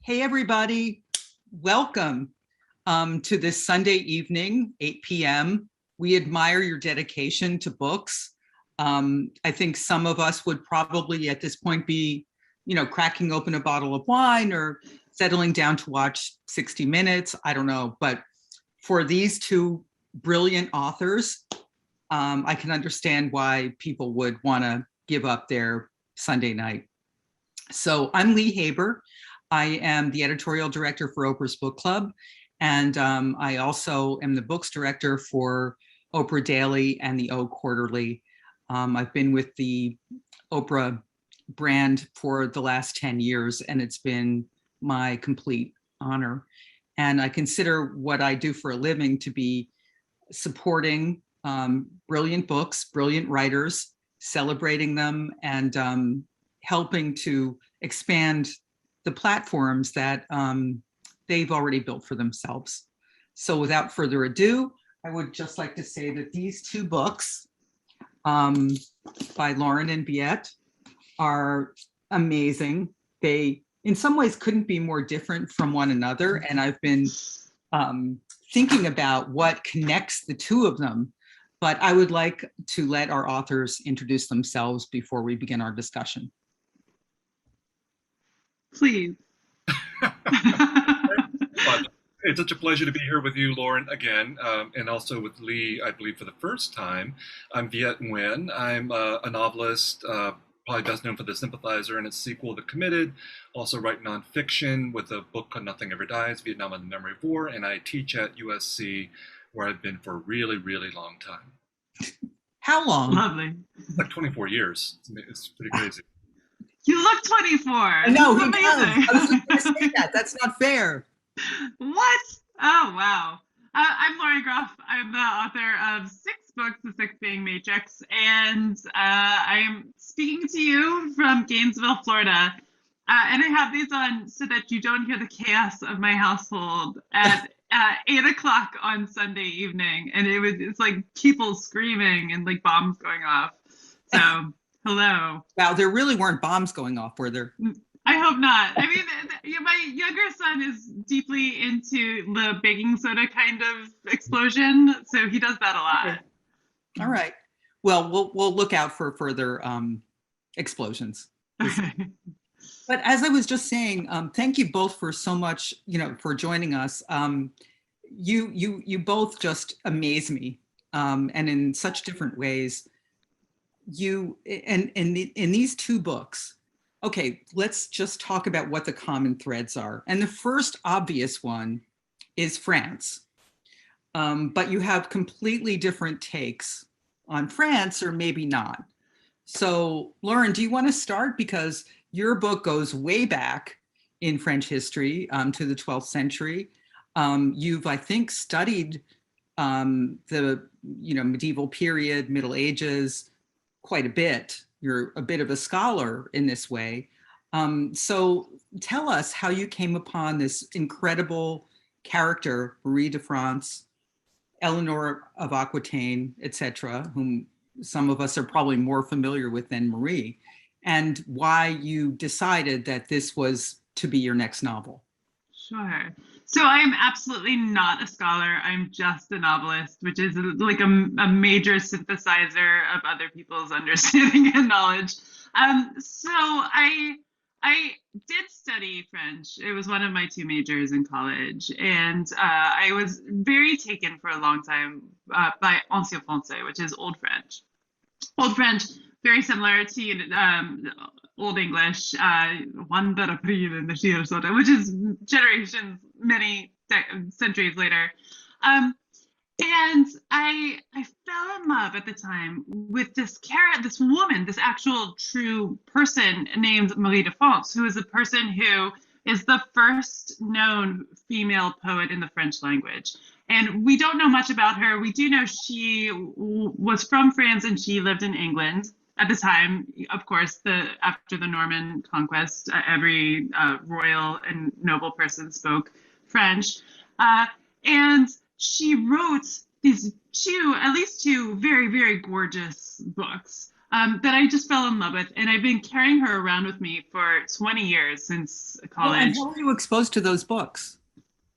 Hey, everybody. Welcome to this Sunday evening, 8 p.m. We admire your dedication to books. I think some of us would probably at this point be, cracking open a bottle of wine or settling down to watch 60 Minutes. I don't know. But for these two brilliant authors, I can understand why people would want to give up their Sunday night. So I'm Leigh Haber. I am the editorial director for Oprah's Book Club, and I also am the books director for Oprah Daily and the O Quarterly. I've been with the Oprah brand for the last 10 years, and it's been my complete honor. And I consider what I do for a living to be supporting brilliant books, brilliant writers, celebrating them, and helping to expand the platforms that they've already built for themselves. So without further ado, I would just like to say that these two books by Lauren and Viet are amazing. They, in some ways, couldn't be more different from one another. And I've been thinking about what connects the two of them. But I would like to let our authors introduce themselves before we begin our discussion. Please. It's such a pleasure to be here with you, Lauren, again, and also with Leigh, I believe, for the first time. I'm Viet Nguyen. I'm a novelist, probably best known for The Sympathizer and its sequel, The Committed. Also write nonfiction with a book called Nothing Ever Dies, Vietnam and the Memory of War, and I teach at USC, where I've been for a really, really long time. How long? Lovely. Like 24 years. It's pretty crazy. You look 24. I know, That's he amazing. does. I was going to say that. That's not fair. What? Oh, wow. I'm Lauren Groff. I'm the author of 6 books, the 6th being Matrix, and I'm speaking to you from Gainesville, Florida. And I have these on so that you don't hear the chaos of my household at 8 o'clock on Sunday evening. And it's like people screaming and like bombs going off. So... Hello. Wow, there really weren't bombs going off, were there? I hope not. I mean, my younger son is deeply into the baking soda kind of explosion, so he does that a lot. All right. Well, we'll look out for further explosions. Okay. But as I was just saying, thank you both for so much, for joining us. You both just amaze me, and in such different ways. In these two books, okay, let's just talk about what the common threads are. And the first obvious one is France. But you have completely different takes on France, or maybe not. So Lauren, do you want to start? Because your book goes way back in French history to the 12th century. You've, I think, studied the medieval period, Middle Ages, quite a bit. You're a bit of a scholar in this way. So tell us how you came upon this incredible character, Marie de France, Eleanor of Aquitaine, etc., whom some of us are probably more familiar with than Marie, and why you decided that this was to be your next novel. Sure. So I'm absolutely not a scholar. I'm just a novelist, which is like a major synthesizer of other people's understanding and knowledge. So I did study French. It was one of my 2 majors in college. And I was very taken for a long time by Ancien Français, which is Old French. Old French, very similar to Old English, which is generations, many centuries later. And I fell in love at the time with this woman, this actual true person named Marie de France, who is a person who is the first known female poet in the French language. And we don't know much about her. We do know she was from France and she lived in England. At the time, of course, after the Norman conquest, every royal and noble person spoke French. And she wrote these at least two very, very gorgeous books. that I just fell in love with. And I've been carrying her around with me for 20 years since Well, and college. how were you exposed to those books?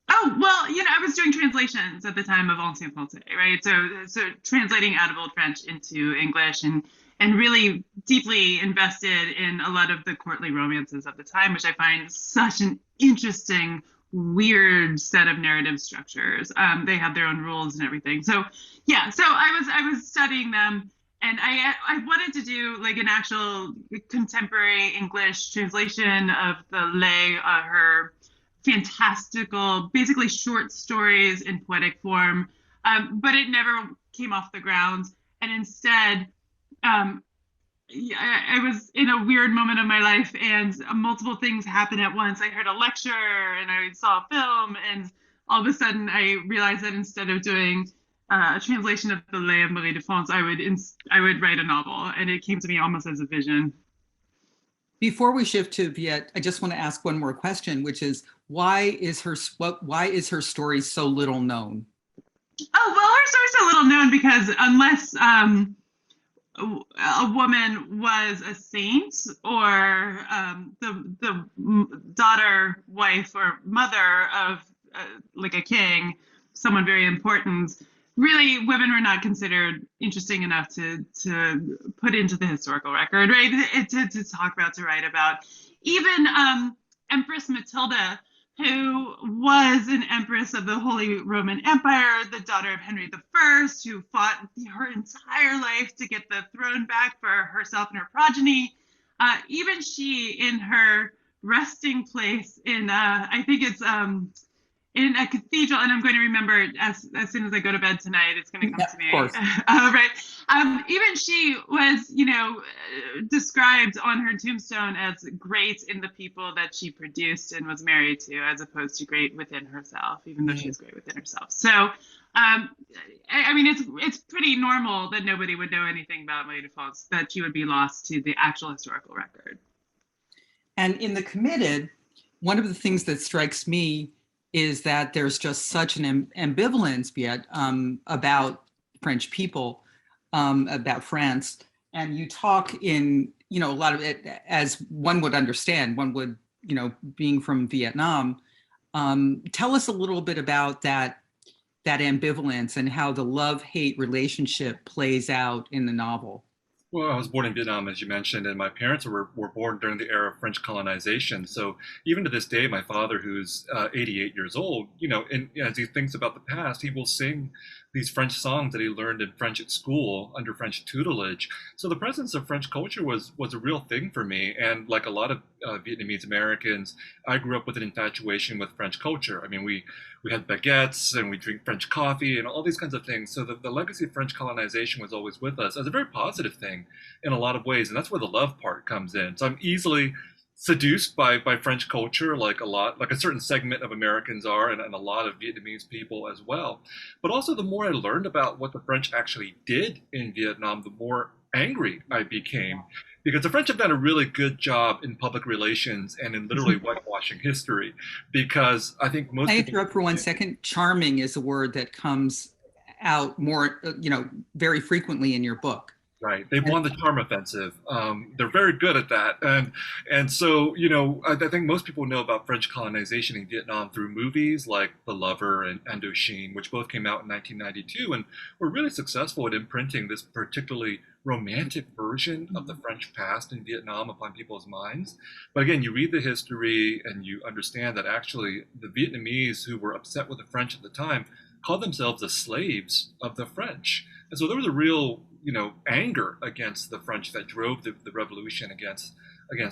Oh, well, I was doing translations at the time of Ancien Français, right? So translating out of Old French into English and really deeply invested in a lot of the courtly romances of the time, which I find such an interesting, weird set of narrative structures. They have their own rules and everything. So yeah, so I was studying them, and I wanted to do like an actual contemporary English translation of the Leigh, her fantastical, basically short stories in poetic form, but it never came off the ground. And instead, um, I was in a weird moment of my life, and multiple things happened at once. I heard a lecture, and I saw a film, and all of a sudden, I realized that instead of doing a translation of the Leigh of Marie de France, I would write a novel, and it came to me almost as a vision. Before we shift to Viet, I just want to ask one more question, which is why is her story so little known? Oh, well, her story's so little known because unless a woman was a saint or the daughter, wife, or mother of like a king, someone very important, really women were not considered interesting enough to put into the historical record, right? To talk about, to write about. Even Empress Matilda, who was an empress of the Holy Roman Empire, the daughter of Henry I, who fought her entire life to get the throne back for herself and her progeny. Even she, in her resting place in, I think it's in a cathedral, and I'm going to remember it as soon as I go to bed tonight. It's going to come to me. Of course. Right. Even she was, described on her tombstone as great in the people that she produced and was married to, as opposed to great within herself, even though she's great within herself. So, I mean, it's pretty normal that nobody would know anything about Marie de France, that she would be lost to the actual historical record. And in The Committed, one of the things that strikes me is that there's just such an ambivalence yet about French people, about France. And you talk in, a lot of it, as one would understand, being from Vietnam. Tell us a little bit about that ambivalence and how the love-hate relationship plays out in the novel. Well, I was born in Vietnam, as you mentioned, and my parents were born during the era of French colonization. So even to this day, my father, who's 88 years old, and as he thinks about the past, he will sing these French songs that he learned in French at school under French tutelage. So the presence of French culture was a real thing for me. And like a lot of Vietnamese Americans, I grew up with an infatuation with French culture. I mean, we had baguettes and we drink French coffee and all these kinds of things. So the legacy of French colonization was always with us as a very positive thing in a lot of ways. And that's where the love part comes in. So I'm easily seduced by French culture, like a certain segment of Americans are, and a lot of Vietnamese people as well. But also, the more I learned about what the French actually did in Vietnam, the more angry I became, because the French have done a really good job in public relations and in literally whitewashing history. Because I think most. Can I interrupt for 1 second? Charming is a word that comes out more, very frequently in your book. Right. They've won the charm offensive. They're very good at that. And so, I think most people know about French colonization in Vietnam through movies like The Lover and Indochine, which both came out in 1992 and were really successful at imprinting this particularly romantic version of the French past in Vietnam upon people's minds. But again, you read the history and you understand that actually the Vietnamese who were upset with the French at the time called themselves the slaves of the French. And so there was a real anger against the French that drove the revolution against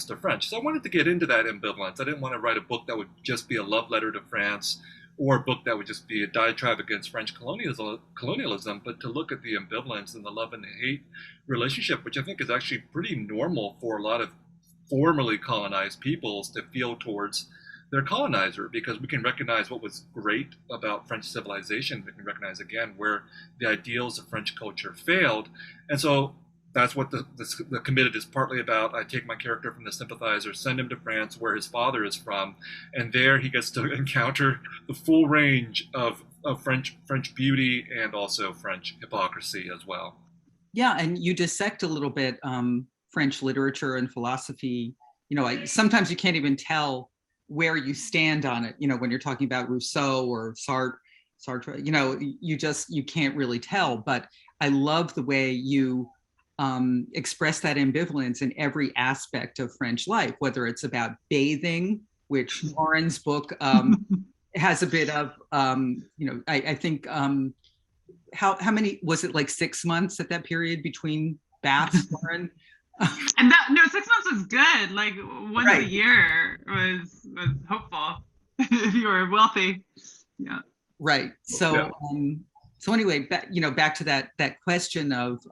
the French. So I wanted to get into that ambivalence. I didn't want to write a book that would just be a love letter to France or a book that would just be a diatribe against French colonialism, but to look at the ambivalence and the love and the hate relationship, which I think is actually pretty normal for a lot of formerly colonized peoples to feel towards their colonizer, because we can recognize what was great about French civilization. We can recognize again where the ideals of French culture failed. And so that's what the Committed is partly about. I take my character from the sympathizer, send him to France where his father is from, and there he gets to encounter the full range of French beauty and also French hypocrisy as well. Yeah, and you dissect a little bit French literature and philosophy. Sometimes you can't even tell where you stand on it. When you're talking about Rousseau or Sartre, you can't really tell. But I love the way you express that ambivalence in every aspect of French life, whether it's about bathing, which Lauren's book has a bit of, I think, how many, was it like 6 months at that period between baths, Lauren? And 6 months was good. Like once a year was hopeful if you were wealthy. Yeah. Right. So, so anyway, back to that question of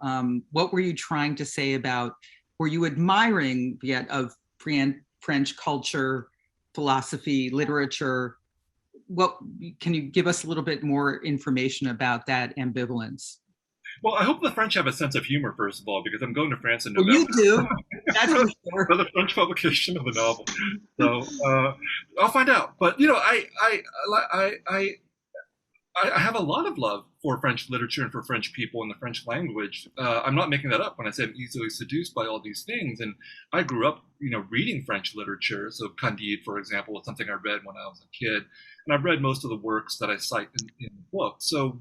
what were you trying to say about, were you admiring Viet of French culture, philosophy, literature? What can you give us a little bit more information about that ambivalence? Well, I hope the French have a sense of humor, first of all, because I'm going to France in November. Well, you do. That's for sure. For the French publication of the novel. So I'll find out. But I have a lot of love for French literature and for French people and the French language. I'm not making that up when I say I'm easily seduced by all these things. And I grew up, reading French literature. So Candide, for example, was something I read when I was a kid. And I've read most of the works that I cite in the book. So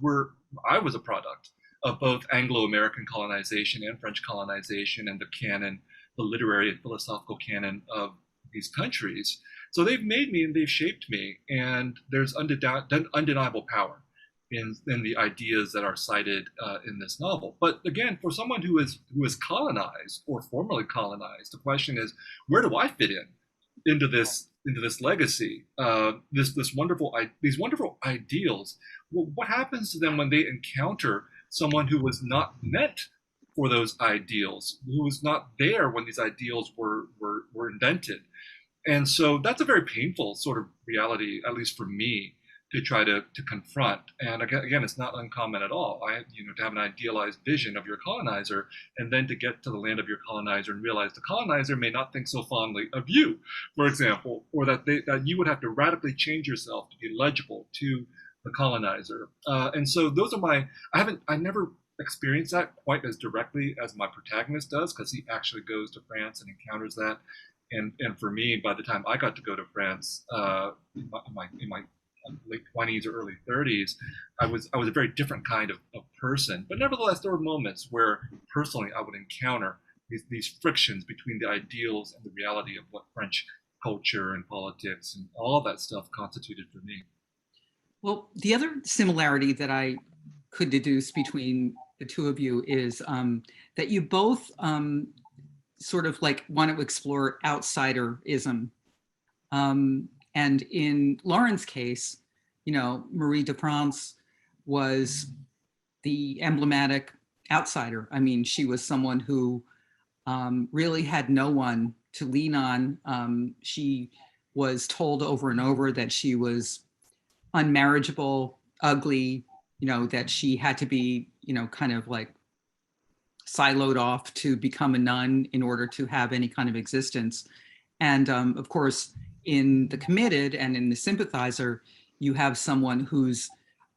I was a product of both Anglo-American colonization and French colonization and the canon, the literary and philosophical canon of these countries. So they've made me and they've shaped me, and there's undeniable power in the ideas that are cited in this novel. But again, for someone who is colonized or formerly colonized, the question is, where do I fit into this legacy? These wonderful ideals. Well, what happens to them when they encounter someone who was not meant for those ideals, who was not there when these ideals were invented? And so that's a very painful sort of reality, at least for me, to try to confront. And again, it's not uncommon at all. To have an idealized vision of your colonizer, and then to get to the land of your colonizer and realize the colonizer may not think so fondly of you, for example, or that you would have to radically change yourself to be legible to the colonizer. And so those are I never experienced that quite as directly as my protagonist does, because he actually goes to France and encounters that. And for me, by the time I got to go to France, in my late 20s or early 30s, I was a very different kind of person. But nevertheless, there were moments where personally I would encounter these frictions between the ideals and the reality of what French culture and politics and all that stuff constituted for me. Well, the other similarity that I could deduce between the two of you is that you both sort of like want to explore outsiderism. And in Lauren's case, Marie de France was the emblematic outsider. I mean, she was someone who really had no one to lean on. She was told over and over that she was unmarriageable, ugly, that she had to be, kind of like siloed off to become a nun in order to have any kind of existence. And of course, in the committed and in the sympathizer, you have someone who's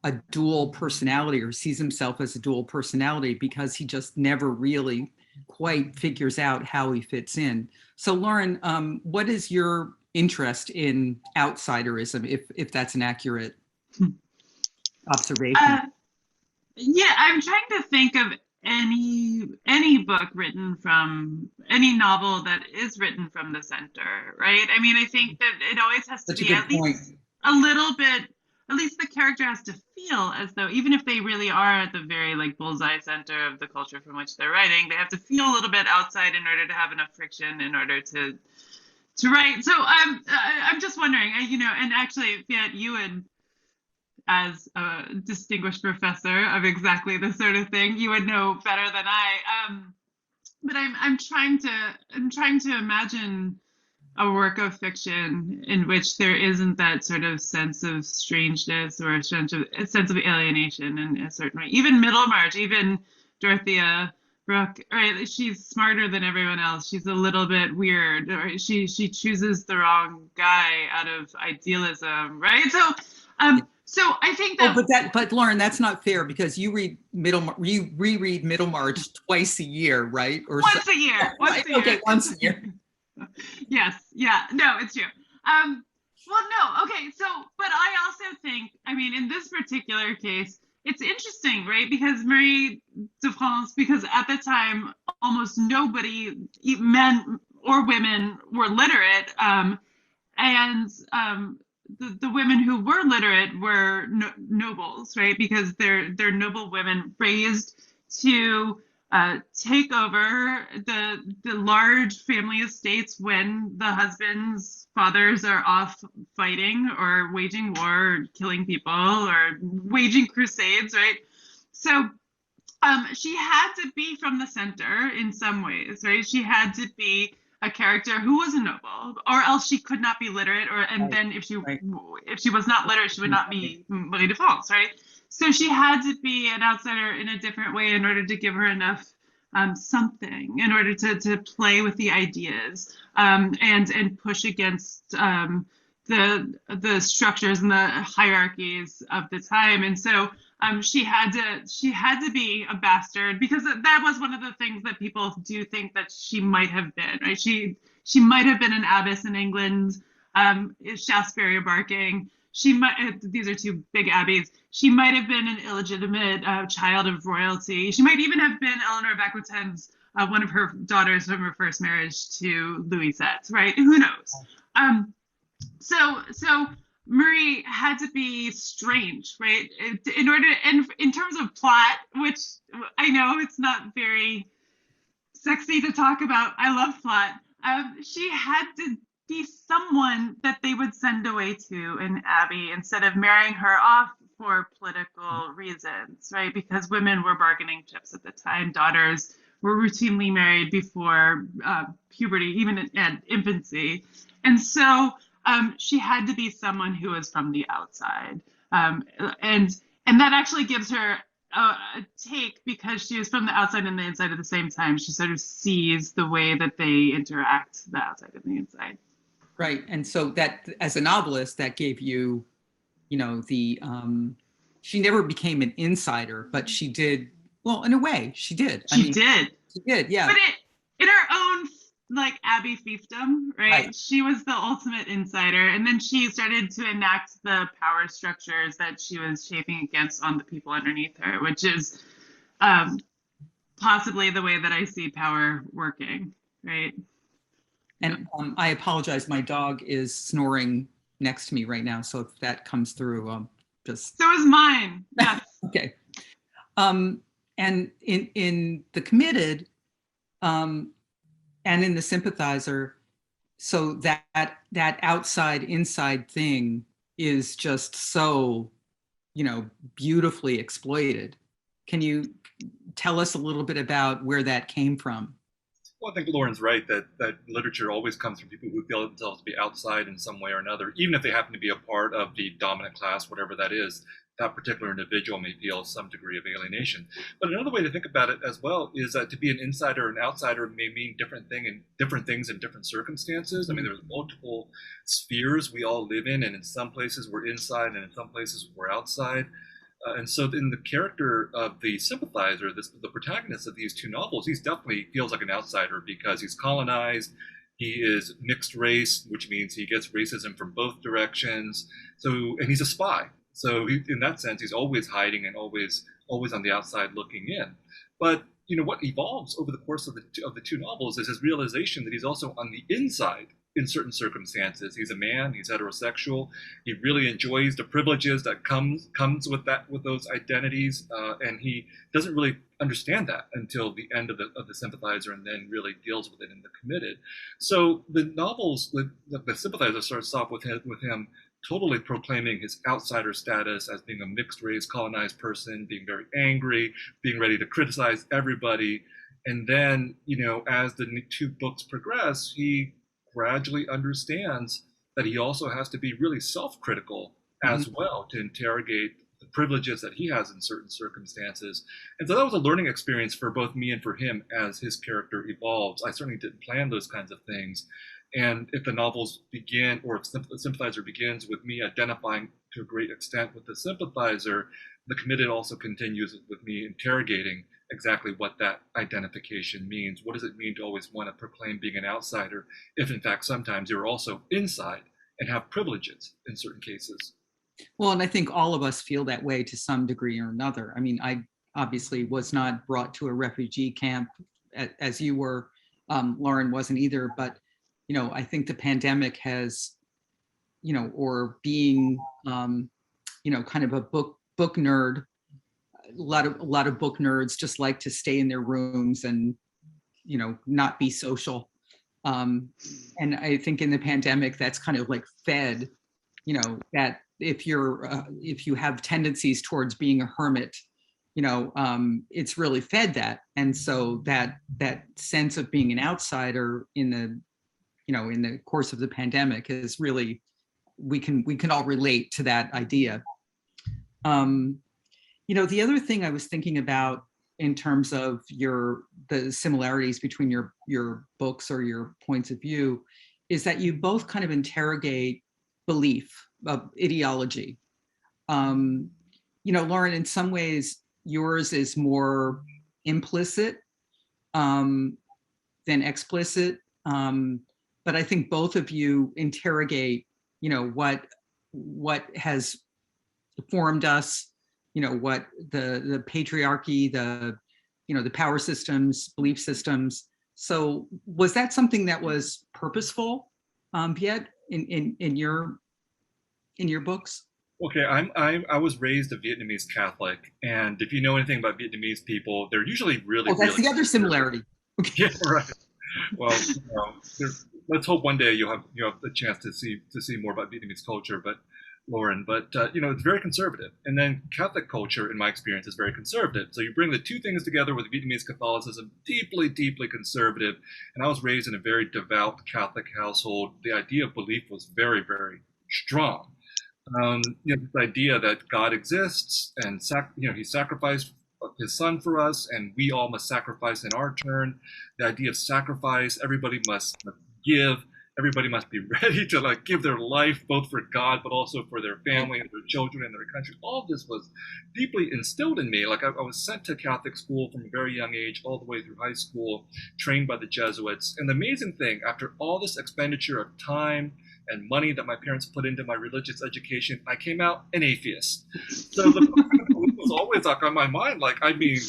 a dual personality or sees himself as a dual personality because he just never really quite figures out how he fits in. So Lauren, what is your interest in outsiderism, if that's an accurate observation? Yeah, I'm trying to think of any book written from any novel that is written from the center, right? I mean, I think that it always has to be at least a little bit, at least the character has to feel as though, even if they really are at the very like bullseye center of the culture from which they're writing, they have to feel a little bit outside in order to have enough friction in order to write. So I'm just wondering, and actually Viet Nguyen, as a distinguished professor of exactly this sort of thing, you would know better than I. But I'm trying to imagine a work of fiction in which there isn't that sort of sense of strangeness or a sense of alienation in a certain way. Even Middlemarch, even Dorothea Brooke, right? She's smarter than everyone else. She's a little bit weird, or she chooses the wrong guy out of idealism, right? So So I think that. But Lauren, that's not fair because you reread Middlemarch twice a year, right? Or once a year. Okay, once a year. Yes. Yeah. No, it's true. Well, no. Okay. So, but I also think, I mean, in this particular case, it's interesting, right? Because Marie de France, because at the time, almost nobody, men or women, were literate. And the women who were literate were nobles, right? Because they're noble women raised to take over the large family estates when the husband's fathers are off fighting or waging war or killing people or waging crusades, right? So she had to be from the center in some ways, right? She had to be a character who was a noble, or else she could not be literate. Then if she was not literate, she would not be Marie de France, right? So she had to be an outsider in a different way in order to give her enough something, in order to play with the ideas and push against the structures and the hierarchies of the time. And so she had to be a bastard, because that was one of the things that people do think that she might have been, right? She might have been an abbess in England, Shaftesbury barking. She might, these are two big abbeys. She might have been an illegitimate child of royalty. She might even have been Eleanor of Aquitaine's one of her daughters from her first marriage to Louis VII, right? Who knows? So Marie had to be strange, right? In terms of plot, which I know it's not very sexy to talk about. I love plot. She had to be someone that they would send away to an abbey instead of marrying her off for political reasons, right? Because women were bargaining chips at the time. Daughters were routinely married before puberty, even at infancy. And so she had to be someone who was from the outside. And that actually gives her a take, because she was from the outside and the inside at the same time. She sort of sees the way that they interact, the outside and the inside. Right. And so that, as a novelist, that gave you, she never became an insider, but she did, well, in a way, she did. She did, yeah. But in her own, like, abbey fiefdom, right? She was the ultimate insider. And then she started to enact the power structures that she was chafing against on the people underneath her, which is possibly the way that I see power working, right? And I apologize, my dog is snoring next to me right now, so if that comes through, just... So is mine. Yes. Okay. And in The Committed, and in The Sympathizer, so that outside inside thing is just so, beautifully exploited. Can you tell us a little bit about where that came from? Well, I think Lauren's right that literature always comes from people who feel themselves to be outside in some way or another, even if they happen to be a part of the dominant class, whatever that is. That particular individual may feel some degree of alienation. But another way to think about it as well is that to be an insider or an outsider may mean different things in different circumstances. I mean, there's multiple spheres we all live in, and in some places we're inside, and in some places we're outside. And so in the character of the sympathizer, the protagonist of these two novels, he's definitely feels like an outsider because he's colonized, he is mixed race, which means he gets racism from both directions. And he's a spy. So in that sense, he's always hiding and always on the outside looking in. But what evolves over the course of the two novels is his realization that he's also on the inside in certain circumstances. He's a man, he's heterosexual, he really enjoys the privileges that comes with those identities, and he doesn't really understand that until the end of the Sympathizer, and then really deals with it in The Committed. So the novels, the Sympathizer starts off with him totally proclaiming his outsider status as being a mixed race, colonized person, being very angry, being ready to criticize everybody. And then, as the two books progress, he gradually understands that he also has to be really self-critical as well to interrogate the privileges that he has in certain circumstances. And so that was a learning experience for both me and for him as his character evolves. I certainly didn't plan those kinds of things. And if the novels begin, or if the Sympathizer begins with me identifying to a great extent with the sympathizer, the committed also continues with me interrogating exactly what that identification means. What does it mean to always want to proclaim being an outsider if in fact sometimes you're also inside and have privileges in certain cases? Well, and I think all of us feel that way to some degree or another. I mean, I obviously was not brought to a refugee camp as you were. Lauren wasn't either, but, you know, I think the pandemic has, you know, or being, you know, kind of a book nerd, a lot of book nerds just like to stay in their rooms and, you know, not be social. And I think in the pandemic, that's kind of like fed, you know, that if you have tendencies towards being a hermit, you know, it's really fed that. And so that sense of being an outsider in the, you know, in the course of the pandemic is really, we can all relate to that idea. You know, the other thing I was thinking about in terms of the similarities between your books or your points of view is that you both kind of interrogate belief, ideology. You know, Lauren, in some ways, yours is more implicit than explicit. But I think both of you interrogate, you know, what has formed us, you know, what the patriarchy, you know, the power systems, belief systems. So was that something that was purposeful, Viet, in your books? Okay, I was raised a Vietnamese Catholic, and if you know anything about Vietnamese people, they're usually really. Oh, that's really the other similarity. Yeah, right. Well, you know, let's hope one day you have the chance to see more about Vietnamese culture, but Lauren, but you know, it's very conservative, and then Catholic culture, in my experience, is very conservative. So you bring the two things together with Vietnamese Catholicism, deeply, deeply conservative, and I was raised in a very devout Catholic household. The idea of belief was very, very strong. You know, this idea that God exists and you know, He sacrificed His Son for us, and we all must sacrifice in our turn. The idea of sacrifice, everybody must give. Everybody must be ready to like give their life both for God, but also for their family and their children and their country. All of this was deeply instilled in me. Like I was sent to Catholic school from a very young age, all the way through high school, trained by the Jesuits. And the amazing thing, after all this expenditure of time and money that my parents put into my religious education, I came out an atheist. So the question was always like on my mind, like, I mean,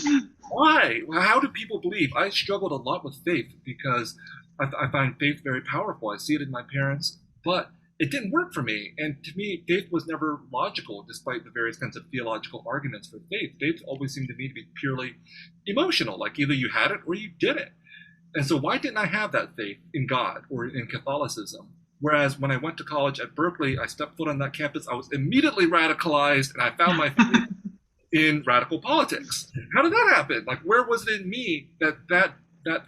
why? How do people believe? I struggled a lot with faith because I find faith very powerful. I see it in my parents, but it didn't work for me. And to me, faith was never logical, despite the various kinds of theological arguments for faith. Faith always seemed to me to be purely emotional, like either you had it or you didn't. And so why didn't I have that faith in God or in Catholicism? Whereas when I went to college at Berkeley, I stepped foot on that campus, I was immediately radicalized, and I found my faith in radical politics. How did that happen? Like, where was it in me that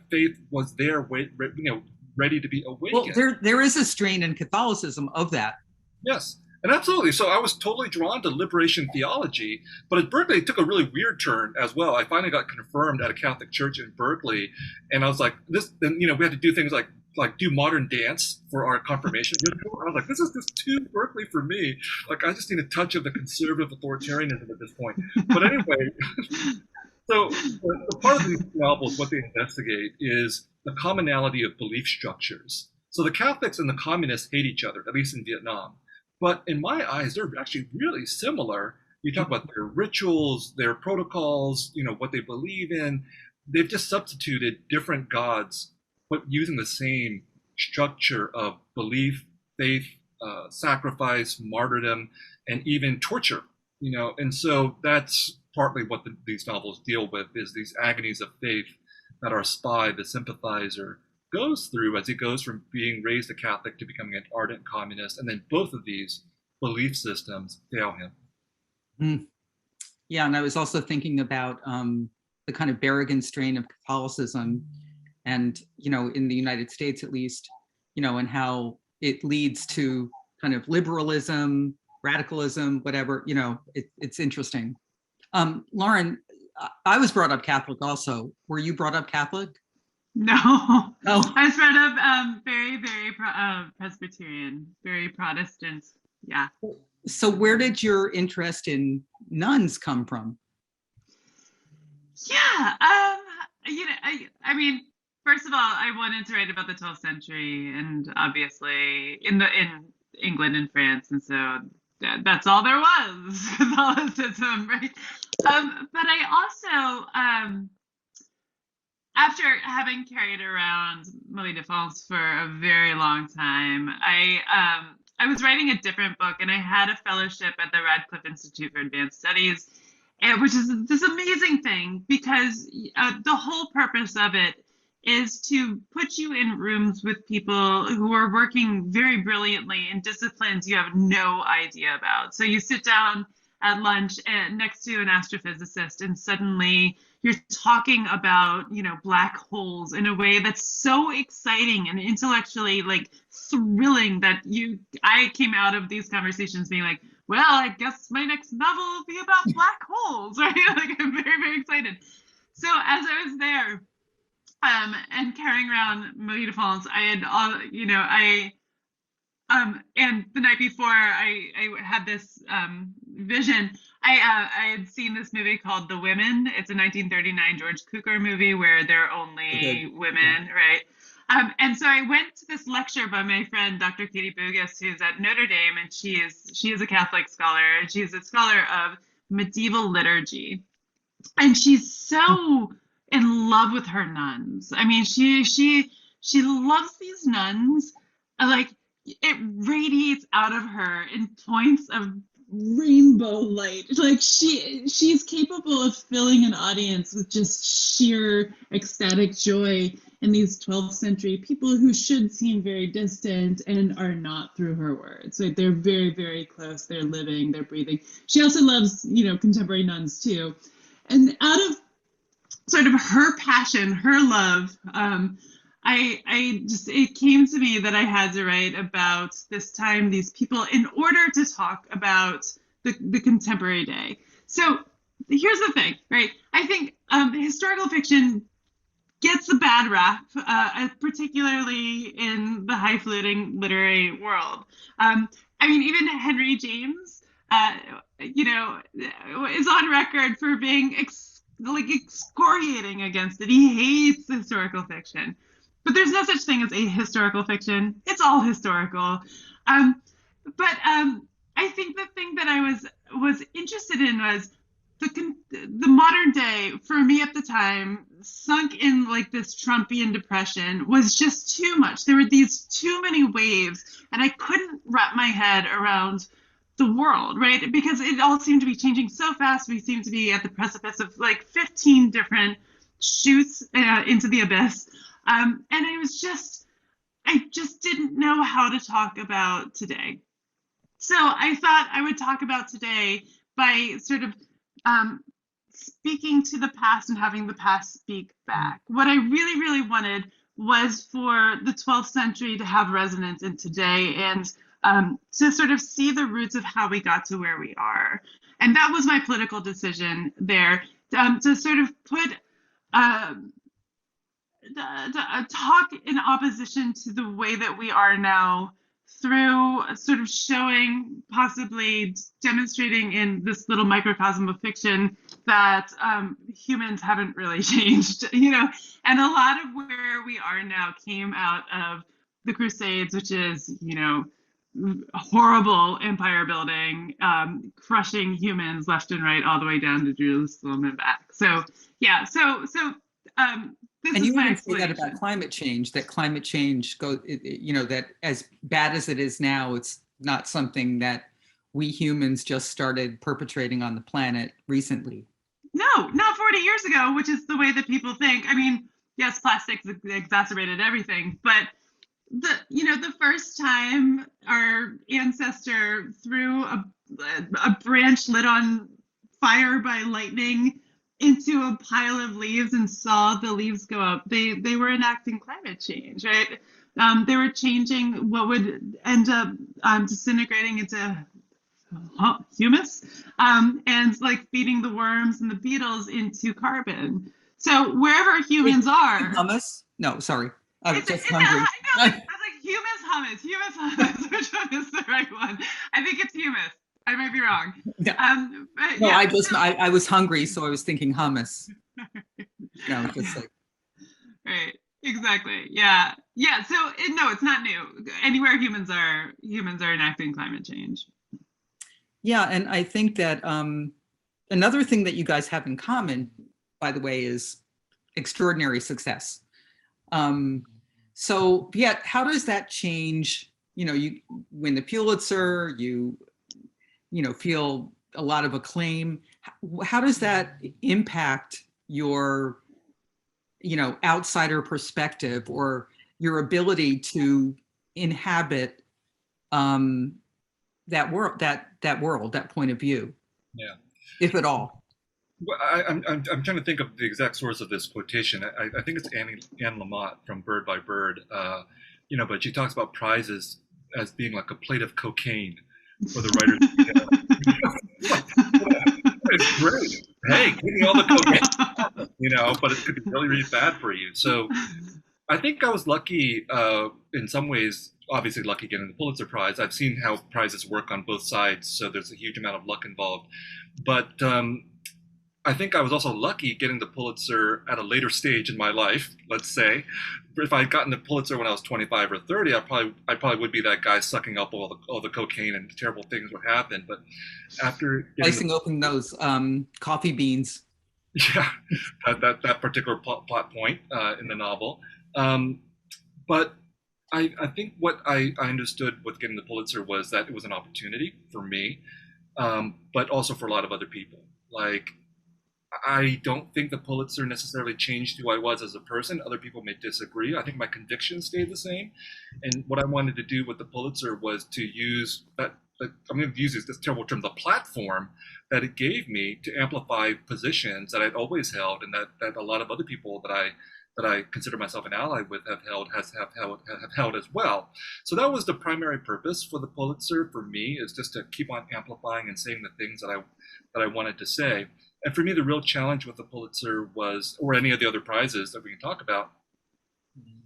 faith was there, you know, ready to be awakened? Well, there is a strain in Catholicism of that. Yes, and absolutely. So I was totally drawn to liberation theology, but at Berkeley, it took a really weird turn as well. I finally got confirmed at a Catholic church in Berkeley, and I was like, this. Then you know, we had to do things like do modern dance for our confirmation ritual. I was like, this is just too Berkeley for me. Like, I just need a touch of the conservative authoritarianism at this point. But anyway. So the part of these novels, what they investigate is the commonality of belief structures. So the Catholics and the communists hate each other, at least in Vietnam. But in my eyes, they're actually really similar. You talk about their rituals, their protocols, you know, what they believe in. They've just substituted different gods, but using the same structure of belief, faith, sacrifice, martyrdom, and even torture. You know, and so that's partly what these novels deal with, is these agonies of faith that our spy, the sympathizer, goes through as he goes from being raised a Catholic to becoming an ardent communist. And then both of these belief systems fail him. Mm. Yeah, and I was also thinking about the kind of Berrigan strain of Catholicism, and, you know, in the United States at least, you know, and how it leads to kind of liberalism, radicalism, whatever, you know, it's interesting. Lauren, I was brought up Catholic also. Were you brought up Catholic? No. Oh. I was brought up very, very Presbyterian, very Protestant. Yeah. So where did your interest in nuns come from? Yeah, I mean, first of all, I wanted to write about the 12th century, and obviously in England and France, and so that's all there was, Catholicism, right? But I also, after having carried around Marie de France for a very long time, I was writing a different book, and I had a fellowship at the Radcliffe Institute for Advanced Studies, which is this amazing thing, because the whole purpose of it is to put you in rooms with people who are working very brilliantly in disciplines you have no idea about. So you sit down at lunch next to an astrophysicist, and suddenly you're talking about, black holes in a way that's so exciting and intellectually like thrilling that I came out of these conversations being like, well, I guess my next novel will be about black holes, right? Like, I'm very, very excited. So as I was there, and carrying around Marie de France, I had, and the night before I had this vision. I had seen this movie called The Women. It's a 1939 George Cukor movie where there are only women, right? And so I went to this lecture by my friend, Dr. Katie Bugis, who's at Notre Dame, and she is a Catholic scholar, and she's a scholar of medieval liturgy. And she's so in love with her nuns. I mean, she loves these nuns. Like, it radiates out of her in points of rainbow light. Like, she's capable of filling an audience with just sheer ecstatic joy in these 12th century people who should seem very distant and are not, through her words. Like, they're very, very close. They're living, they're breathing. She also loves, contemporary nuns too. And out of sort of her passion, her love, it came to me that I had to write about this time, these people, in order to talk about the contemporary day. So here's the thing, right? I think historical fiction gets a bad rap, particularly in the highfalutin literary world. I mean, even Henry James, is on record for being excoriating against it. He hates historical fiction. But there's no such thing as ahistorical fiction. It's all historical. But I think the thing that I was interested in was the modern day, for me at the time, sunk in like this Trumpian depression, was just too much. There were these too many waves, and I couldn't wrap my head around the world, right? Because it all seemed to be changing so fast. We seemed to be at the precipice of like 15 different shoots into the abyss. And I just didn't know how to talk about today. So I thought I would talk about today by sort of speaking to the past and having the past speak back. What I really, really wanted was for the 12th century to have resonance in today, and to sort of see the roots of how we got to where we are. And that was my political decision there, to sort of put talk in opposition to the way that we are now, through sort of showing, possibly demonstrating in this little microcosm of fiction that humans haven't really changed, and a lot of where we are now came out of the Crusades, which is, horrible empire building, crushing humans left and right, all the way down to Jerusalem and back. So, yeah, and you even say that about climate change, that climate change that as bad as it is now, it's not something that we humans just started perpetrating on the planet recently. No, not 40 years ago, which is the way that people think. I mean, yes, plastics exacerbated everything, but the first time our ancestor threw a branch lit on fire by lightning into a pile of leaves and saw the leaves go up, they were enacting climate change, right? They were changing what would end up disintegrating into humus, and like feeding the worms and the beetles into carbon. So wherever humans are, hummus? No, sorry, I'm just hungry. I was like humus hummus. Which one is the right one? I think it's humus. I might be wrong. No, But no, yeah, I was hungry, so I was thinking hummus. No, just like, right. Exactly. Yeah. Yeah. So no, it's not new. Anywhere humans are enacting climate change. yeah, and I think that another thing that you guys have in common, by the way, is extraordinary success. So, yeah, how does that change? You know, you win the Pulitzer, feel a lot of acclaim. How does that impact your, outsider perspective or your ability to inhabit that world, that point of view, Yeah. if at all? Well, I'm trying to think of the exact source of this quotation. I think it's Anne Lamott from Bird by Bird. But she talks about prizes as being like a plate of cocaine for the writers. It's great. Hey, give me all the cocaine, but it could be really, really bad for you. So I think I was lucky in some ways, obviously lucky getting the Pulitzer Prize. I've seen how prizes work on both sides, so there's a huge amount of luck involved. But I think I was also lucky getting the Pulitzer at a later stage in my life, let's say. If I'd gotten the Pulitzer when I was 25 or 30, I probably would be that guy sucking up all the cocaine and terrible things would happen. But after Slicing open those coffee beans. yeah, that particular plot point in the novel. But I think what I understood with getting the Pulitzer was that it was an opportunity for me, but also for a lot of other people. Like, I don't think the Pulitzer necessarily changed who I was as a person. Other people may disagree. I think my convictions stayed the same. And what I wanted to do with the Pulitzer was to use that, I'm going to use this terrible term, the platform that it gave me to amplify positions that I'd always held and that a lot of other people that I consider myself an ally with have held as well. So that was the primary purpose for the Pulitzer for me, is just to keep on amplifying and saying the things that I wanted to say. And for me, the real challenge with the Pulitzer was, or any of the other prizes that we can talk about,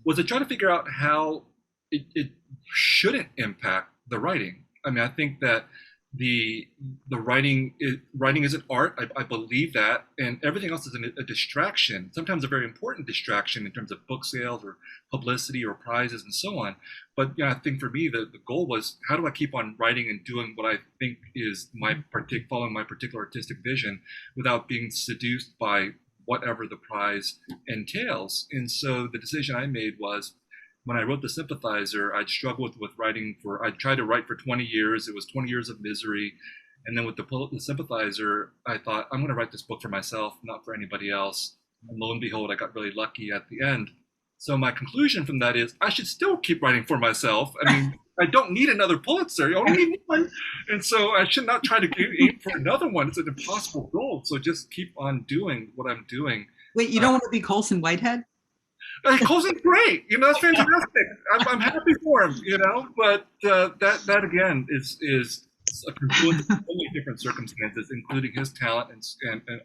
was to try to figure out how it shouldn't impact the writing. I mean, I think that the writing is an art. I believe that, and everything else is a distraction. Sometimes a very important distraction in terms of book sales or publicity or prizes and so on. But I think for me the goal was, how do I keep on writing and doing what I think is following my particular artistic vision without being seduced by whatever the prize entails. And so the decision I made was, when I wrote The Sympathizer, I'd struggled with writing I'd tried to write for 20 years. It was 20 years of misery. And then with the Sympathizer, I thought, I'm going to write this book for myself, not for anybody else. And lo and behold, I got really lucky at the end. So my conclusion from that is, I should still keep writing for myself. I mean, I don't need another Pulitzer. You only need one. And so I should not try to aim for another one. It's an impossible goal. So just keep on doing what I'm doing. Wait, you don't want to be Colson Whitehead? Colson's great, that's fantastic. I'm happy for him, But that again is a confluence of totally different circumstances, including his talent and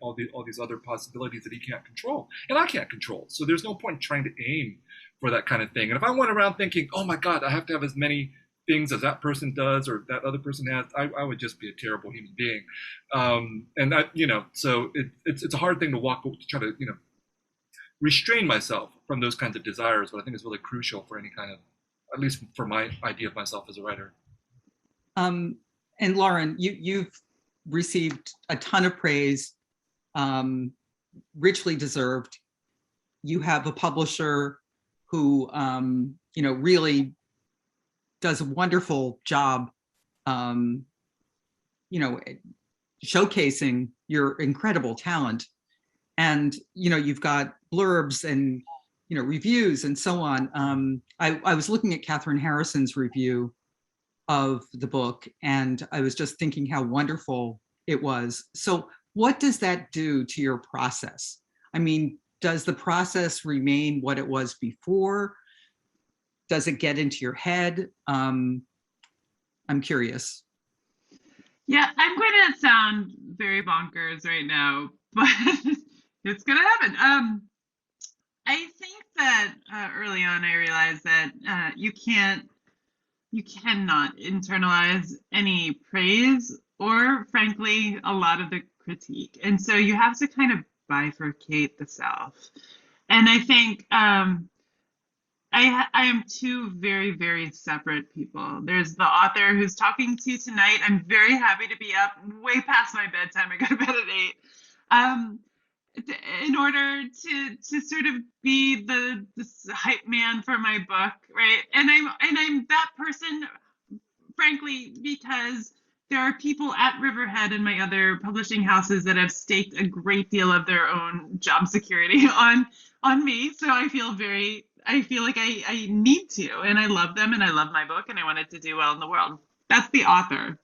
all these other possibilities that he can't control and I can't control. So there's no point in trying to aim for that kind of thing. And if I went around thinking, oh my God, I have to have as many things as that person does or that other person has, I would just be a terrible human being. So it's a hard thing to try to restrain myself from those kinds of desires, but I think it's really crucial for any kind of, at least for my idea of myself as a writer. And Lauren, you've received a ton of praise, richly deserved. You have a publisher who, really does a wonderful job, showcasing your incredible talent. And, you've got blurbs and, reviews and so on. I was looking at Catherine Harrison's review of the book, and I was just thinking how wonderful it was. So what does that do to your process? I mean, does the process remain what it was before? Does it get into your head? I'm curious. Yeah, I'm going to sound very bonkers right now, but it's going to happen. I think that early on I realized that you cannot internalize any praise or frankly, a lot of the critique. And so you have to kind of bifurcate the self. And I think I am two very, very separate people. There's the author who's talking to you tonight. I'm very happy to be up way past my bedtime. I go to bed at 8. Um, in order to sort of be this hype man for my book, right? And I'm that person, frankly, because there are people at Riverhead and my other publishing houses that have staked a great deal of their own job security on me. So I feel like I need to, and I love them, and I love my book, and I want it to do well in the world. That's the author.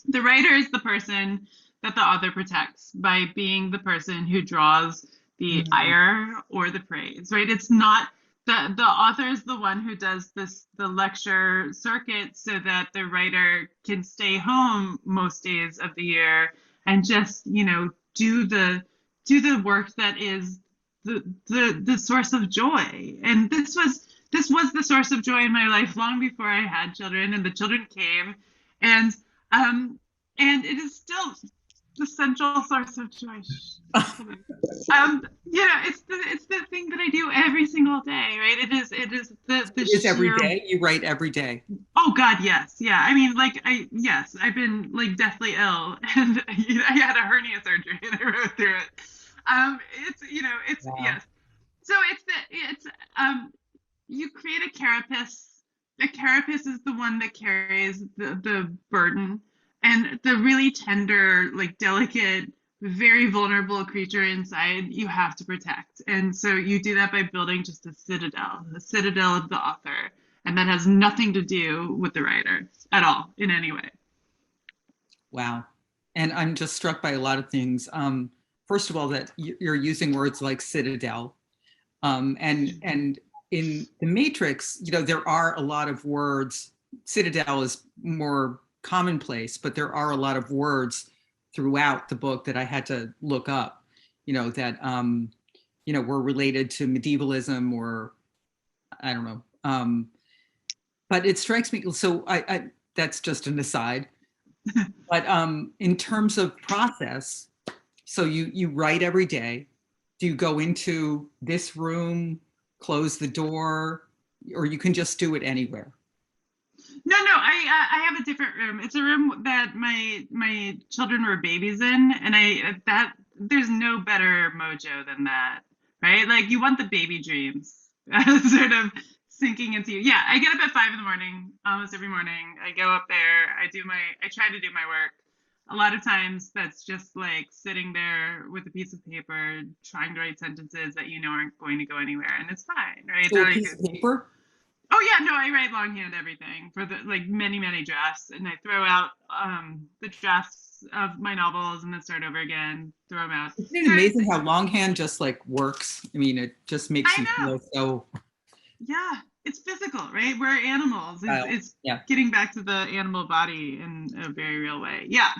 The writer is the person that the author protects by being the person who draws the ire or the praise, right? It's not the author is the one who does the lecture circuit so that the writer can stay home most days of the year and just, do the work that is the source of joy. And this was the source of joy in my life long before I had children, and the children came, and it is still the central source of joy. It's the thing that I do every single day, right? It is the It's every day. You write every day. Oh God, yes, yeah. I mean, I've been like deathly ill, and I had a hernia surgery, and I wrote through it. Wow. Yes. So you create a carapace. A carapace is the one that carries the burden, and the really tender, like delicate, very vulnerable creature inside you have to protect. And so you do that by building just the citadel of the author. And that has nothing to do with the writer at all in any way. Wow. And I'm just struck by a lot of things. First of all, that you're using words like citadel. And in the Matrix, there are a lot of words. Citadel is more commonplace, but there are a lot of words throughout the book that I had to look up, that, were related to medievalism, or I don't know. But it strikes me, so I that's just an aside. But in terms of process, so you write every day. Do you go into this room, close the door, or you can just do it anywhere? No, I have a different room. It's a room that my children were babies in, and there's no better mojo than that, right? Like, you want the baby dreams sort of sinking into you. Yeah, I get up at 5 a.m. almost every morning. I go up there. I try to do my work. A lot of times that's just like sitting there with a piece of paper, trying to write sentences that aren't going to go anywhere, and it's fine, right? So a piece of paper? Oh yeah, no, I write longhand everything for the many, many drafts, and I throw out the drafts of my novels and then start over again, throw them out. Isn't it amazing how longhand just works? I mean, it just makes you feel so. Yeah, it's physical, right? We're animals. It's getting back to the animal body in a very real way. Yeah.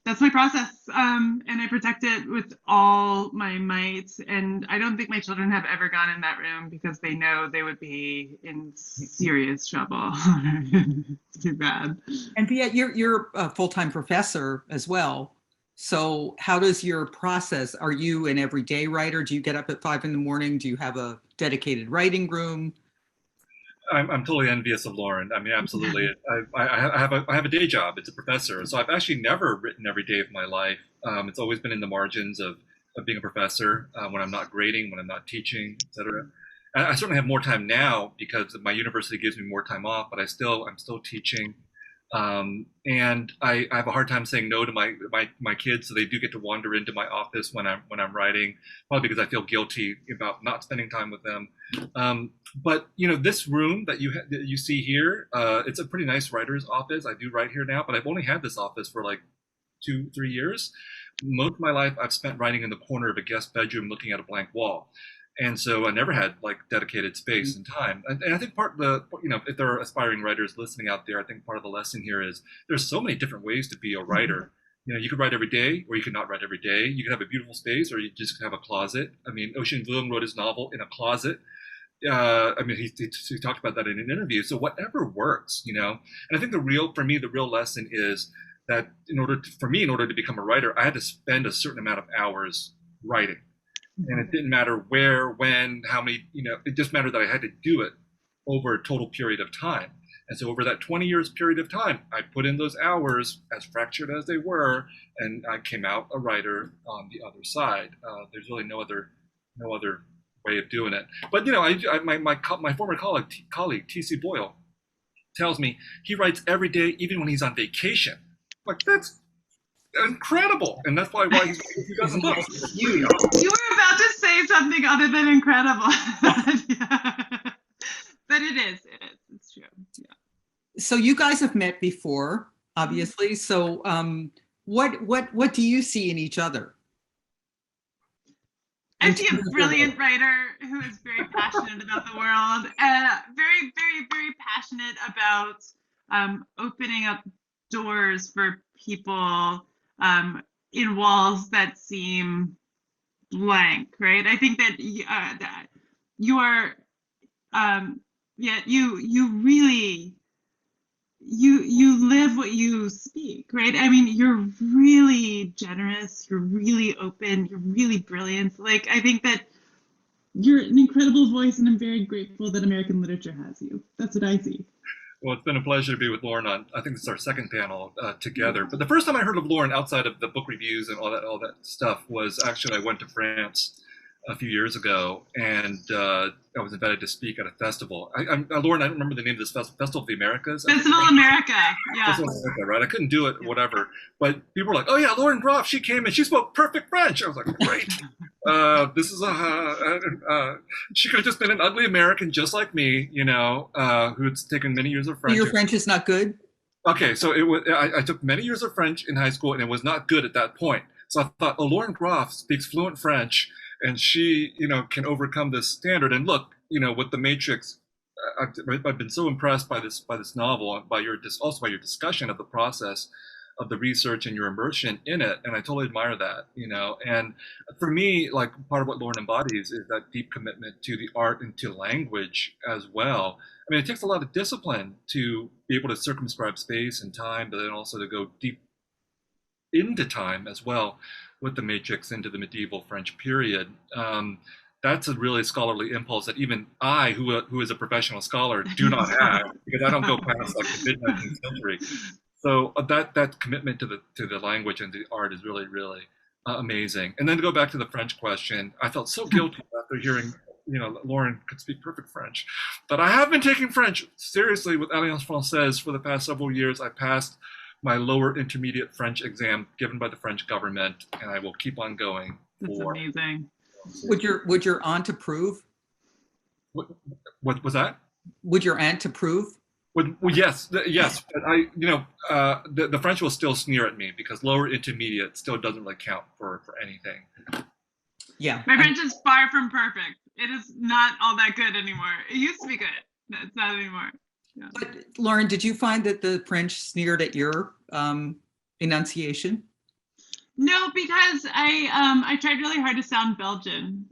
That's my process, and I protect it with all my might. And I don't think my children have ever gone in that room because they know they would be in serious trouble. It's too bad. And Viet, you're a full-time professor as well. So how does your process? Are you an everyday writer? Do you get up at 5 a.m? Do you have a dedicated writing room? I'm totally envious of Lauren. I mean, absolutely. I have a day job. It's a professor. So I've actually never written every day of my life. It's always been in the margins of being a professor, when I'm not grading, when I'm not teaching, et cetera. I certainly have more time now because my university gives me more time off, but I'm still teaching. And I have a hard time saying no to my kids, so they do get to wander into my office when I'm writing, probably because I feel guilty about not spending time with them. But this room that you see here, it's a pretty nice writer's office. I do write here now, but I've only had this office for like 2-3 years. Most of my life I've spent writing in the corner of a guest bedroom looking at a blank wall. And so I never had dedicated space and time. And I think part of the, if there are aspiring writers listening out there, I think part of the lesson here is there's so many different ways to be a writer. You could write every day, or you could not write every day. You could have a beautiful space, or you just have a closet. I mean, Ocean Vuong wrote his novel in a closet. He talked about that in an interview. So whatever works, And I think the real lesson is that in order to become a writer, I had to spend a certain amount of hours writing. And it didn't matter where, when, how many, it just mattered that I had to do it over a total period of time. And so over that 20 years period of time, I put in those hours, as fractured as they were, and I came out a writer on the other side. There's really no other way of doing it. But my former colleague T.C. Boyle tells me he writes every day, even when he's on vacation. Like, that's incredible, and that's why he doesn't look. You were about to say something other than incredible. Yeah. But it's true. Yeah. So you guys have met before, obviously. So what do you see in each other? I see a brilliant writer who is very passionate about the world, very, very, very passionate about opening up doors for people in walls that seem blank, right? I think that you are, you really, you live what you speak, right? I mean, you're really generous, you're really open, you're really brilliant. Like, I think that you're an incredible voice, and I'm very grateful that American literature has you. That's what I see. Well, it's been a pleasure to be with Lauren on, I think this is our second panel together. But the first time I heard of Lauren outside of the book reviews and all that stuff was actually I went to France a few years ago, and I was invited to speak at a festival. Lauren, I don't remember the name of this Festival of the Americas. Festival of America, yeah. Festival of America, right? I couldn't do it, whatever. But people were like, "Oh yeah, Lauren Groff, she came and she spoke perfect French." I was like, "Great, this is she could have just been an ugly American just like me, who's taken many years of French." Your French is not good? Okay, so it was. I took many years of French in high school, and it was not good at that point. So I thought, "Oh, Lauren Groff speaks fluent French, and she, can overcome this standard." And look, with The Matrix, I've been so impressed by this novel, and also by your discussion of the process of the research and your immersion in it, and I totally admire that. And for me, like, part of what Lauren embodies is that deep commitment to the art and to language as well. I mean, it takes a lot of discipline to be able to circumscribe space and time, but then also to go deep into time as well with The Matrix into the medieval French period. That's a really scholarly impulse that even I, who is a professional scholar, do not have, because I don't go past like the mid-19th century. So that commitment to the language and the art is really, really amazing. And then to go back to the French question, I felt so guilty after hearing, Lauren could speak perfect French, but I have been taking French seriously with Alliance Française for the past several years. I passed my lower intermediate French exam given by the French government, and I will keep on going. That's amazing. Would your aunt approve? What was that? Would your aunt approve? Well, yes. But the French will still sneer at me because lower intermediate still doesn't really count for anything. Yeah. My French is far from perfect. It is not all that good anymore. It used to be good. It's not anymore. Yeah. But Lauren, did you find that the French sneered at your enunciation? No, because I tried really hard to sound Belgian.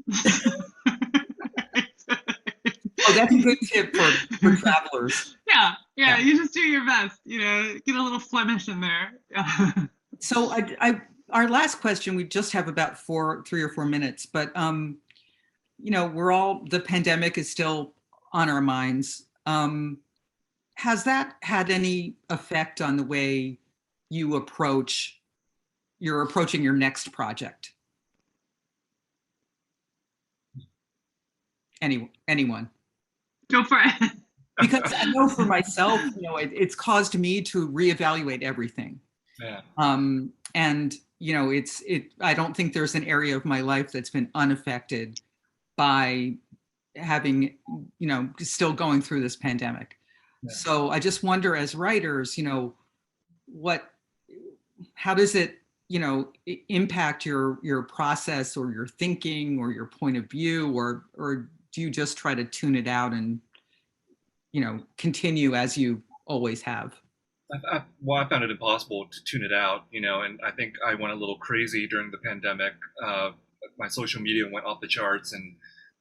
Oh, that's a good tip for travelers. Yeah, you just do your best, get a little Flemish in there. So our last question, we just have about 3 or 4 minutes, but the pandemic is still on our minds. Has that had any effect on the way you're approaching your next project? Anyone? Go for it. Because I know for myself, it's caused me to reevaluate everything. Yeah. And I don't think there's an area of my life that's been unaffected by having, still going through this pandemic. Yeah. So I just wonder, as writers, how does it, impact your process or your thinking or your point of view, or do you just try to tune it out and, continue as you always have? I found it impossible to tune it out, and I think I went a little crazy during the pandemic. My social media went off the charts, and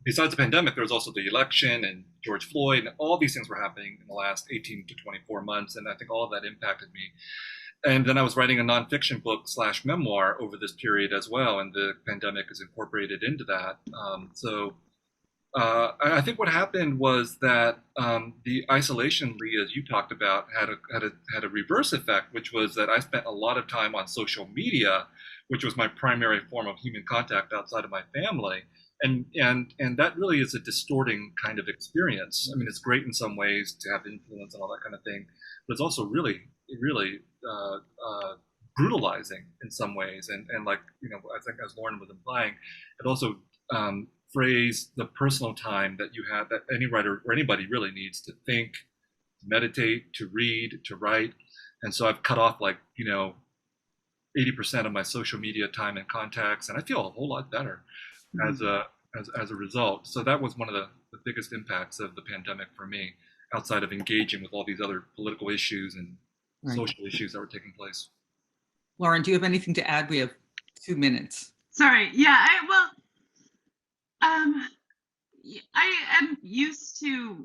besides the pandemic, there was also the election and George Floyd, and all these things were happening in the last 18 to 24 months, and I think all of that impacted me. And then I was writing a nonfiction book / memoir over this period as well, and the pandemic is incorporated into that. I think what happened was that the isolation, Leigh, as you talked about, had a reverse effect, which was that I spent a lot of time on social media, which was my primary form of human contact outside of my family, and that really is a distorting kind of experience. I mean, it's great in some ways to have influence and all that kind of thing, but it's also really brutalizing in some ways, and like I think as Lauren was implying, it also phrase the personal time that you have, that any writer or anybody really needs to think, to meditate, to read, to write. And so I've cut off 80% of my social media time and contacts, and I feel a whole lot better as a result. So that was one of the biggest impacts of the pandemic for me, outside of engaging with all these other political issues and social issues that were taking place. Lauren, do you have anything to add? We have 2 minutes. Sorry. Yeah. I am used to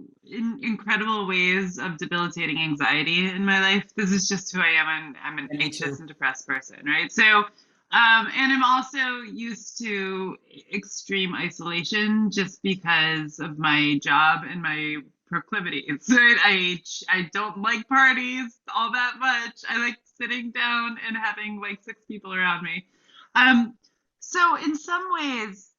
incredible ways of debilitating anxiety in my life. This is just who I am. I'm an anxious and depressed person, right? So, and I'm also used to extreme isolation just because of my job and my proclivities. Right? I don't like parties all that much. I like sitting down and having 6 people around me. So in some ways,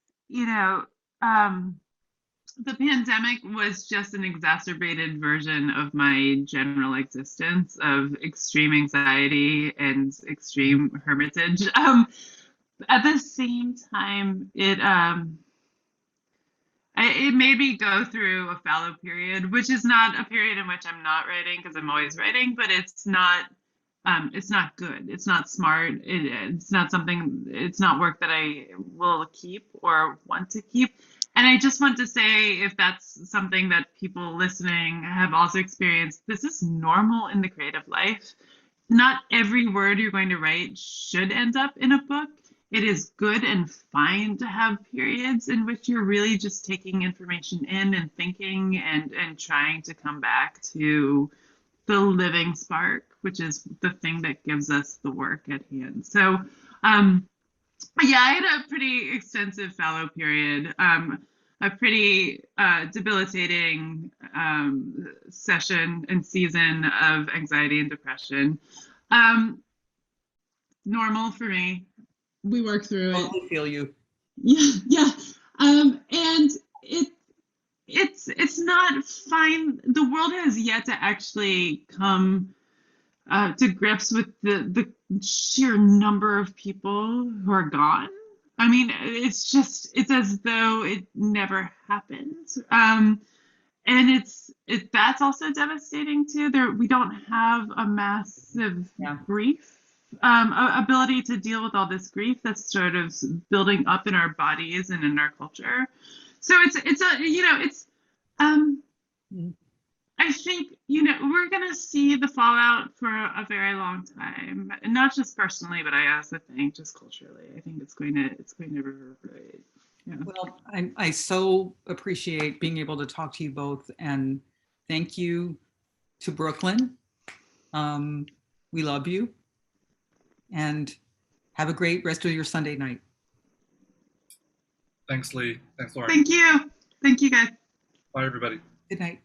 the pandemic was just an exacerbated version of my general existence of extreme anxiety and extreme hermitage. At the same time, it made me go through a fallow period, which is not a period in which I'm not writing, because I'm always writing, but it's not good. It's not smart. It's not work that I will keep or want to keep. And I just want to say, if that's something that people listening have also experienced, this is normal in the creative life. Not every word you're going to write should end up in a book. It is good and fine to have periods in which you're really just taking information in and thinking and trying to come back to the living spark, which is the thing that gives us the work at hand. So, yeah, I had a pretty extensive fallow period, a pretty debilitating session and season of anxiety and depression. Normal for me. We work through it. I feel you. Yeah. And it's not fine. The world has yet to actually come to grips with the sheer number of people who are gone. I mean, it's as though it never happened. And that's also devastating too. We don't have a massive grief ability to deal with all this grief that's sort of building up in our bodies and in our culture. So I think, we're going to see the fallout for a very long time, and not just personally, but I also think just culturally. I think it's going to reverberate. Yeah. Well, I so appreciate being able to talk to you both, and thank you to Brooklyn. We love you, and have a great rest of your Sunday night. Thanks, Leigh. Thanks, Lauren. Thank you. Thank you, guys. Bye, everybody. Good night.